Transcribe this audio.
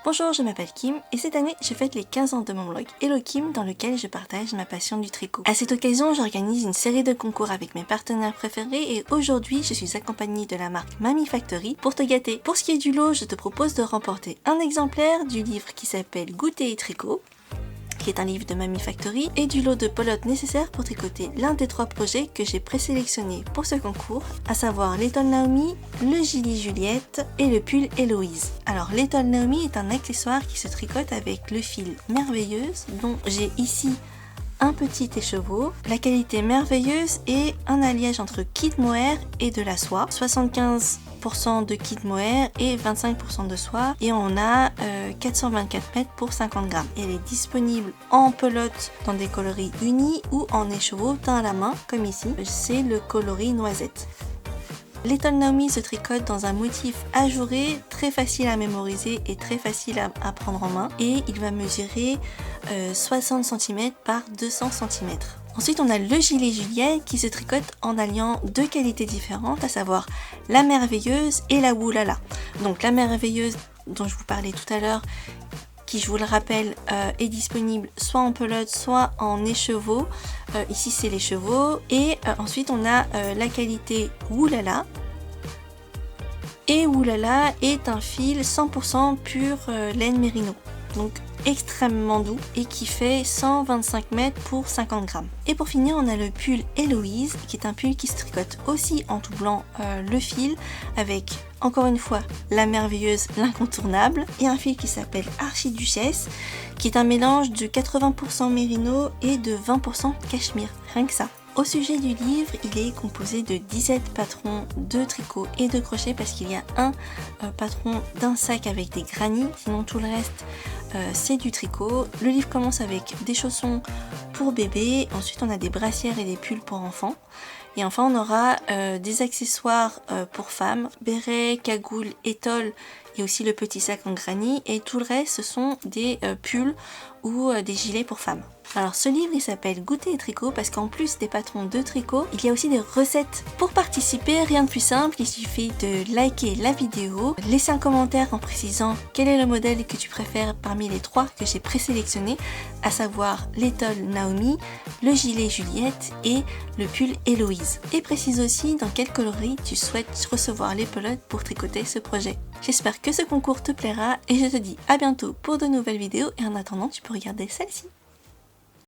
Bonjour, je m'appelle Kim et cette année je fête les 15 ans de mon blog Hello Kim dans lequel je partage ma passion du tricot. À cette occasion, j'organise une série de concours avec mes partenaires préférés et aujourd'hui je suis accompagnée de la marque Mami Factory pour te gâter. Pour ce qui est du lot, je te propose de remporter un exemplaire du livre qui s'appelle Goûter et tricot, qui est un livre de Mami Factory, et du lot de pelotes nécessaires pour tricoter l'un des 3 projets que j'ai présélectionnés pour ce concours, à savoir l'étole Naomi, le gilet Juliette et le pull Héloïse. Alors l'étole Naomi est un accessoire qui se tricote avec le fil Merveilleuse, dont j'ai ici un petit écheveau. La qualité Merveilleuse est un alliage entre kit mohair et de la soie, 75% de kit mohair et 25% de soie, et on a 424 mètres pour 50 grammes. Elle est disponible en pelote dans des coloris unis ou en écheveau teint à la main comme ici, c'est le coloris noisette. L'étole Naomi se tricote dans un motif ajouré, très facile à mémoriser et très facile à prendre en main, et il va mesurer 60 cm par 200 cm. Ensuite, on a le gilet Juliette qui se tricote en alliant 2 qualités différentes, à savoir la merveilleuse et la oulala. Donc la merveilleuse dont je vous parlais tout à l'heure, qui, je vous le rappelle, est disponible soit en pelote, soit en écheveau. Ici, c'est l'écheveau. Et ensuite, on a la qualité Oulala. Et Oulala est un fil 100% pur laine mérino. Donc, extrêmement doux et qui fait 125 mètres pour 50 grammes. Et pour finir, on a le pull Héloïse, qui est un pull qui se tricote aussi en tout blanc le fil, avec encore une fois la merveilleuse, l'incontournable, et un fil qui s'appelle Archiduchesse, qui est un mélange de 80% mérino et de 20% cachemire, rien que ça. Au sujet du livre, il est composé de 17 patrons de tricot et de crochet, parce qu'il y a un patron d'un sac avec des granits, sinon tout le reste c'est du tricot. Le livre commence avec des chaussons pour bébé, ensuite on a des brassières et des pulls pour enfants, et enfin on aura des accessoires pour femmes, béret, cagoule, étole et aussi le petit sac en granit, et tout le reste ce sont des pulls ou des gilets pour femmes. Alors ce livre il s'appelle Goûter et tricot parce qu'en plus des patrons de tricot, il y a aussi des recettes. Pour participer, rien de plus simple, il suffit de liker la vidéo, laisser un commentaire en précisant quel est le modèle que tu préfères parmi les 3 que j'ai présélectionnés, à savoir l'étole Naomi, le gilet Juliette et le pull Héloïse. Et précise aussi dans quel coloris tu souhaites recevoir les pelotes pour tricoter ce projet. J'espère que ce concours te plaira et je te dis à bientôt pour de nouvelles vidéos, et en attendant tu peux regarder celle-ci.